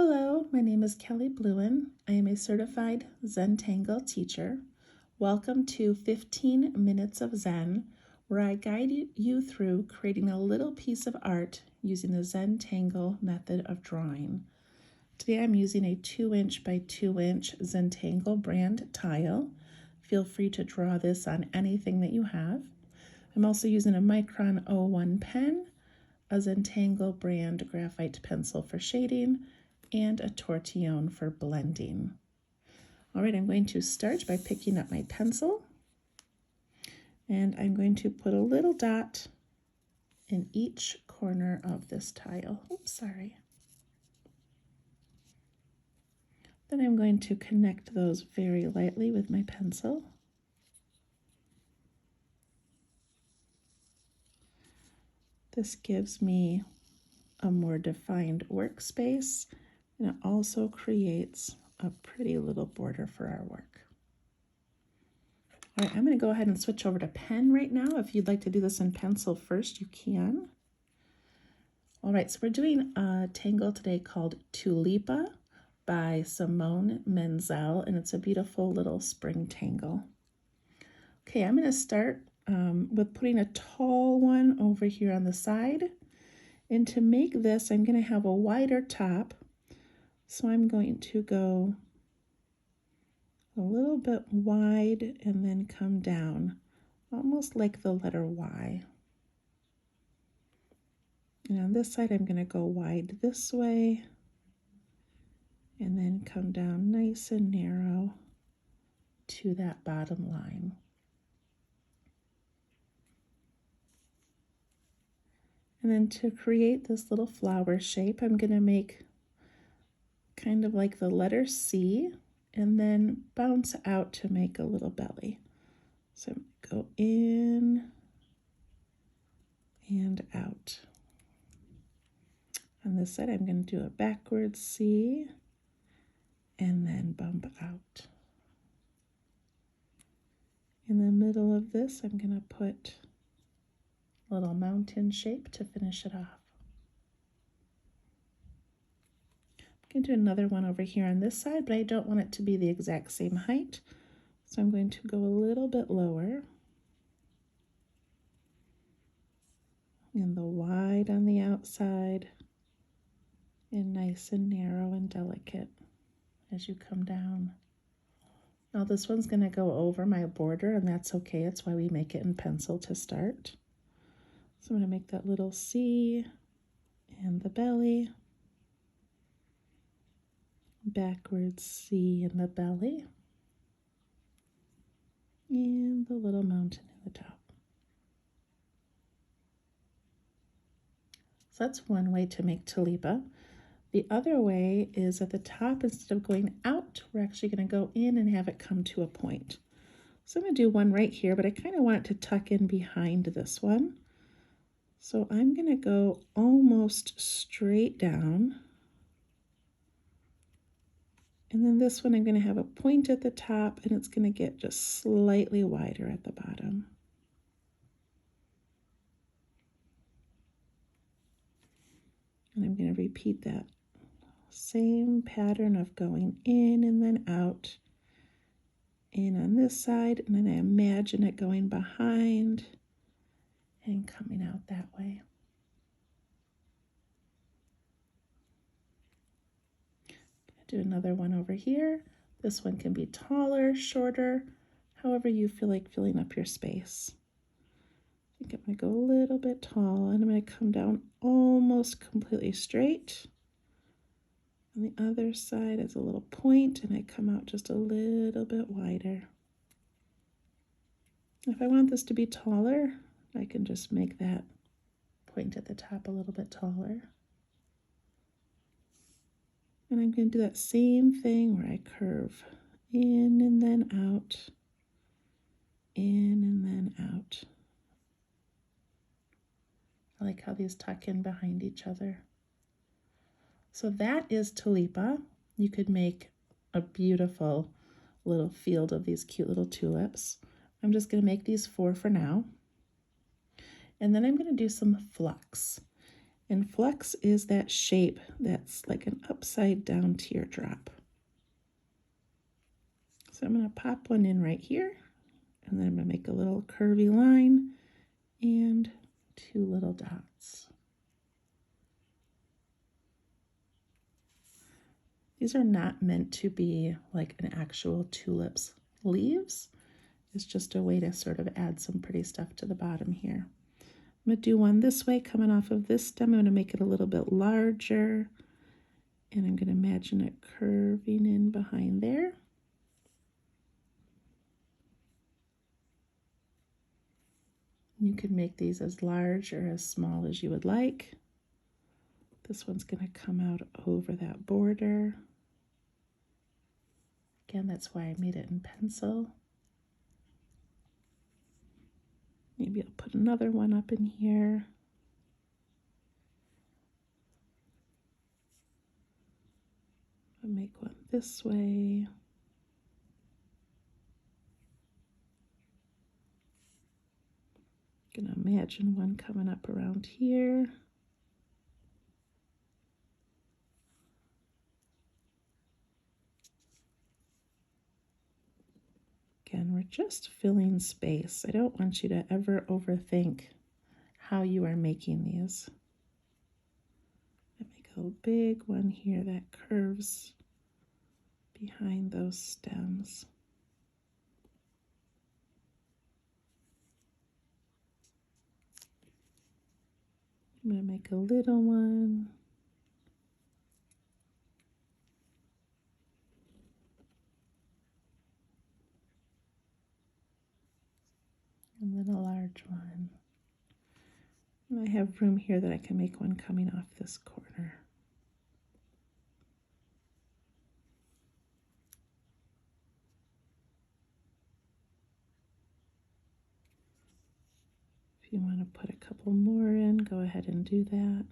Hello, my name is Kelly Bluen. I am a certified Zentangle teacher. Welcome to 15 Minutes of Zen, where I guide you through creating a little piece of art using the Zentangle method of drawing. Today I'm using a 2" by 2" Zentangle brand tile. Feel free to draw this on anything that you have. I'm also using a Micron 01 pen, a Zentangle brand graphite pencil for shading, and a tortillon for blending. All right, I'm going to start by picking up my pencil, and I'm going to put a little dot in each corner of this tile. Oops, sorry. Then I'm going to connect those very lightly with my pencil. This gives me a more defined workspace, and it also creates a pretty little border for our work. All right, I'm going to go ahead and switch over to pen right now. If you'd like to do this in pencil first, you can. All right, so we're doing a tangle today called Tulipa by Simone Menzel, and it's a beautiful little spring tangle. Okay, I'm going to start with putting a tall one over here on the side. And to make this, I'm going to have a wider top. So I'm going to go a little bit wide and then come down, almost like the letter Y. And on this side, I'm going to go wide this way and then come down nice and narrow to that bottom line. And then to create this little flower shape, I'm going to make kind of like the letter C and then bounce out to make a little belly. So go in and out. On this side, I'm going to do a backwards C and then bump out. In the middle of this, I'm going to put a little mountain shape to finish it off. I'm going to do another one over here on this side, but I don't want it to be the exact same height. So I'm going to go a little bit lower. And the wide on the outside and nice and narrow and delicate as you come down. Now this one's going to go over my border, and that's okay. It's why we make it in pencil to start. So I'm going to make that little C and the belly, backwards C in the belly, and the little mountain in the top. So that's one way to make Tulipa. The other way is at the top, instead of going out, we're actually going to go in and have it come to a point. So I'm going to do one right here, but I kind of want it to tuck in behind this one. So I'm going to go almost straight down. And then this one I'm going to have a point at the top, and it's going to get just slightly wider at the bottom. And I'm going to repeat that same pattern of going in and then out. In on this side, and then I imagine it going behind and coming out that way. Do another one over here. This one can be taller, shorter, however you feel like filling up your space. I think I'm going to go a little bit tall, and I'm going to come down almost completely straight. On the other side is a little point, and I come out just a little bit wider. If I want this to be taller, I can just make that point at the top a little bit taller. And I'm going to do that same thing where I curve in and then out, in and then out. I like how these tuck in behind each other. So that is Tulipa. You could make a beautiful little field of these cute little tulips. I'm just going to make these 4 for now. And then I'm going to do some flux. And flux is that shape that's like an upside down teardrop. So I'm going to pop one in right here, and then I'm going to make a little curvy line and 2 little dots. These are not meant to be like an actual tulip's leaves. It's just a way to sort of add some pretty stuff to the bottom here. I'm going to do one this way coming off of this stem. I'm going to make it a little bit larger, and I'm going to imagine it curving in behind there. You can make these as large or as small as you would like. This one's going to come out over that border. Again, that's why I made it in pencil. Maybe I'll put another one up in here. I'll make one this way. Gonna imagine one coming up around here. Again, we're just filling space. I don't want you to ever overthink how you are making these. I make a big one here that curves behind those stems. I'm going to make a little one. And then a large one. And I have room here that I can make one coming off this corner. If you want to put a couple more in, go ahead and do that.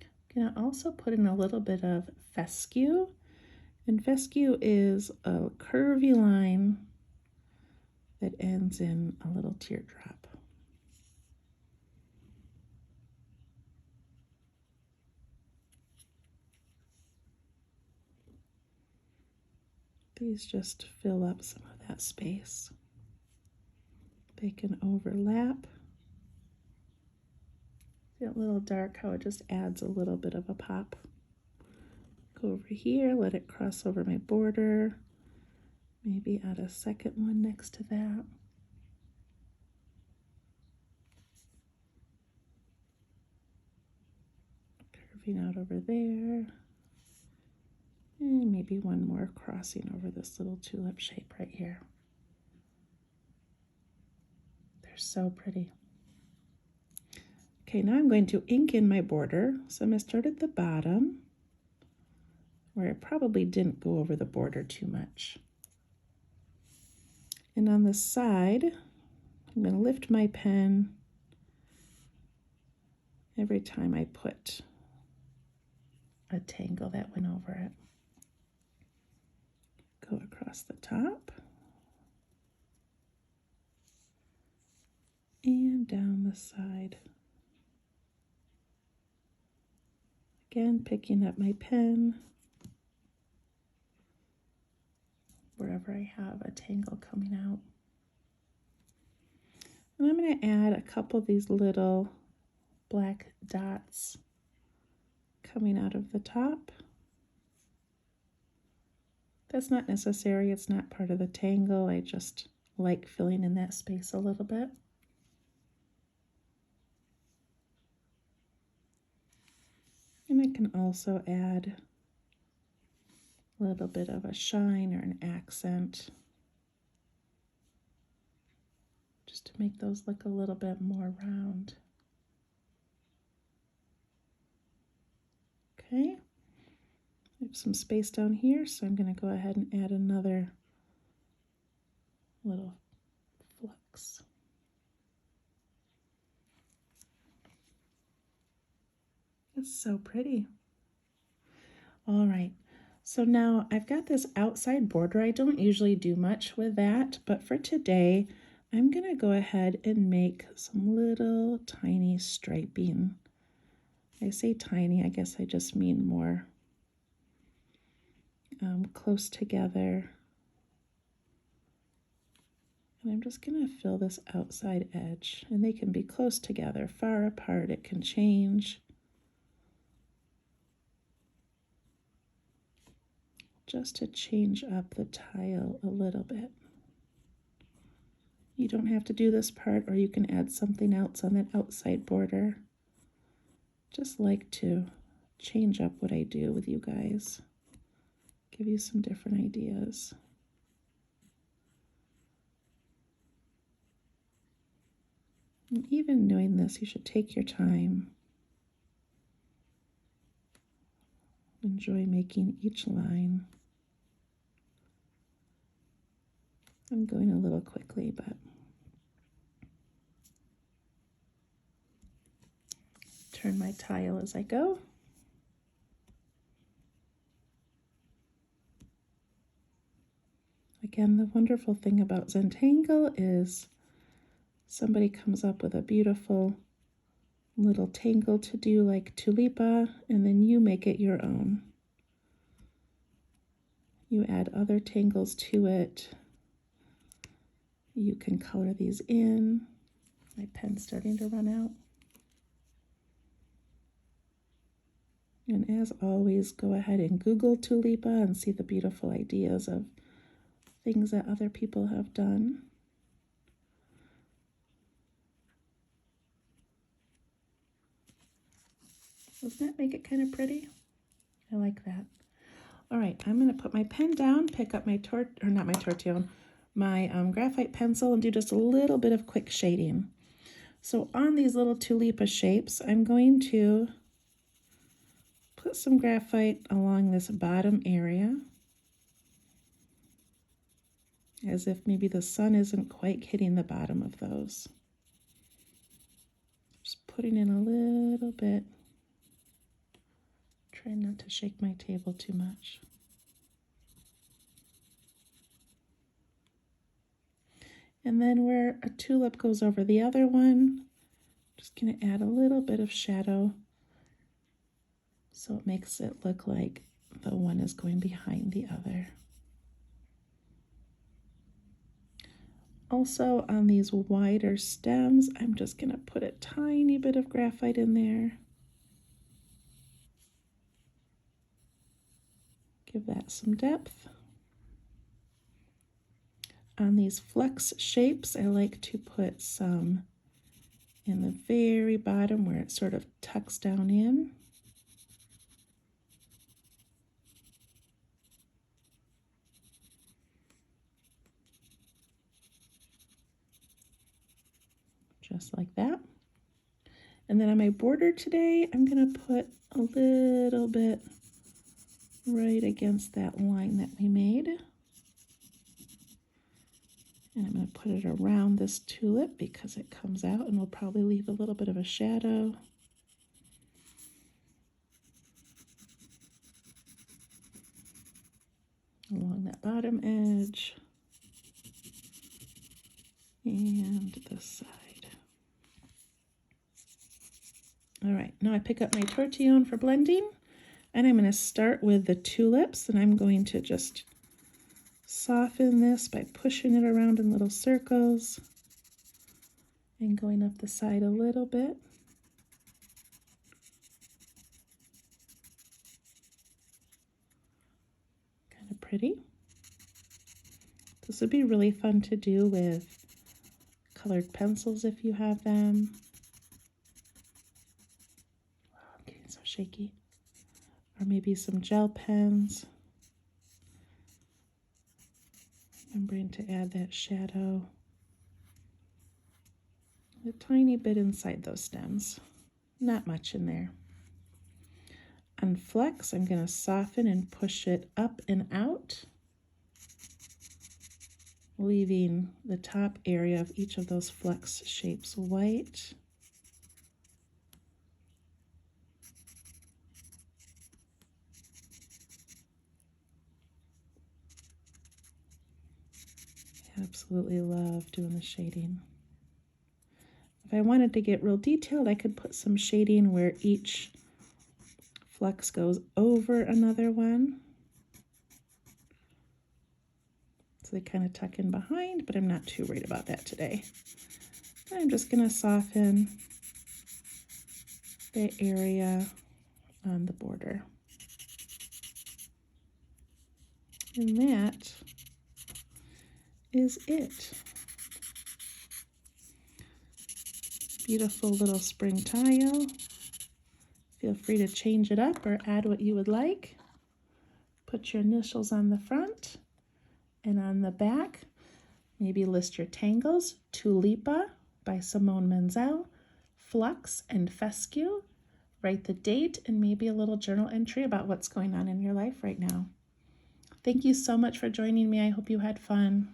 I'm going to also put in a little bit of fescue. And fescue is a curvy line that ends in a little teardrop. These just fill up some of that space. They can overlap. See that little dark, how it just adds a little bit of a pop. Go over here, let it cross over my border. Maybe add a second one next to that. Curving out over there. And maybe one more crossing over this little tulip shape right here. They're so pretty. Okay, now I'm going to ink in my border. So I'm going to start at the bottom, where I probably didn't go over the border too much. And on the side, I'm going to lift my pen every time I put a tangle that went over it. Go across the top and down the side. Again, picking up my pen wherever I have a tangle coming out. And I'm going to add a couple of these little black dots coming out of the top. That's not necessary, it's not part of the tangle. I just like filling in that space a little bit. And I can also add a little bit of a shine or an accent, just to make those look a little bit more round. Okay, I have some space down here, so I'm going to go ahead and add another little flux. It's so pretty. All right, so now I've got this outside border. I don't usually do much with that, but for today, I'm going to go ahead and make some little tiny striping. I say tiny, I guess I just mean more close together. And I'm just going to fill this outside edge. And they can be close together, far apart, it can change. Just to change up the tile a little bit. You don't have to do this part, or you can add something else on that outside border. Just like to change up what I do with you guys. Give you some different ideas. And even doing this, you should take your time. Enjoy making each line. I'm going a little quickly, but turn my tile as I go. Again, the wonderful thing about Zentangle is somebody comes up with a beautiful little tangle to do like Tulipa, and then you make it your own. You add other tangles to it. You can color these in. My pen's starting to run out. And as always, go ahead and Google Tulipa and see the beautiful ideas of things that other people have done. Doesn't that make it kind of pretty? I like that. All right, I'm going to put my pen down, pick up my my graphite pencil, and do just a little bit of quick shading. So on these little Tulipa shapes, I'm going to put some graphite along this bottom area, as if maybe the sun isn't quite hitting the bottom of those. Just putting in a little bit. Try not to shake my table too much. And then where a tulip goes over the other one, just going to add a little bit of shadow so it makes it look like the one is going behind the other. Also on these wider stems, I'm just going to put a tiny bit of graphite in there. Give that some depth. On these flex shapes, I like to put some in the very bottom where it sort of tucks down in. Just like that. And then on my border today, I'm going to put a little bit right against that line that we made. And I'm going to put it around this tulip because it comes out and will probably leave a little bit of a shadow. Along that bottom edge and this side. All right, now I pick up my tortillon for blending, and I'm going to start with the tulips, and I'm going to just soften this by pushing it around in little circles and going up the side a little bit. Kind of pretty. This would be really fun to do with colored pencils if you have them. Wow, I'm getting so shaky. Or maybe some gel pens. Remembering to add that shadow a tiny bit inside those stems. Not much in there. On flex, I'm going to soften and push it up and out, leaving the top area of each of those flex shapes white. Absolutely love doing the shading. If I wanted to get real detailed, I could put some shading where each flux goes over another one. So they kind of tuck in behind, but I'm not too worried about that today. I'm just going to soften the area on the border. And that is it. Beautiful little spring tile. Feel free to change it up or add what you would like. Put your initials on the front and on the back. Maybe list your tangles. Tulipa by Simone Menzel, flux and fescue. Write the date and maybe a little journal entry about what's going on in your life right now. Thank you so much for joining me. I hope you had fun.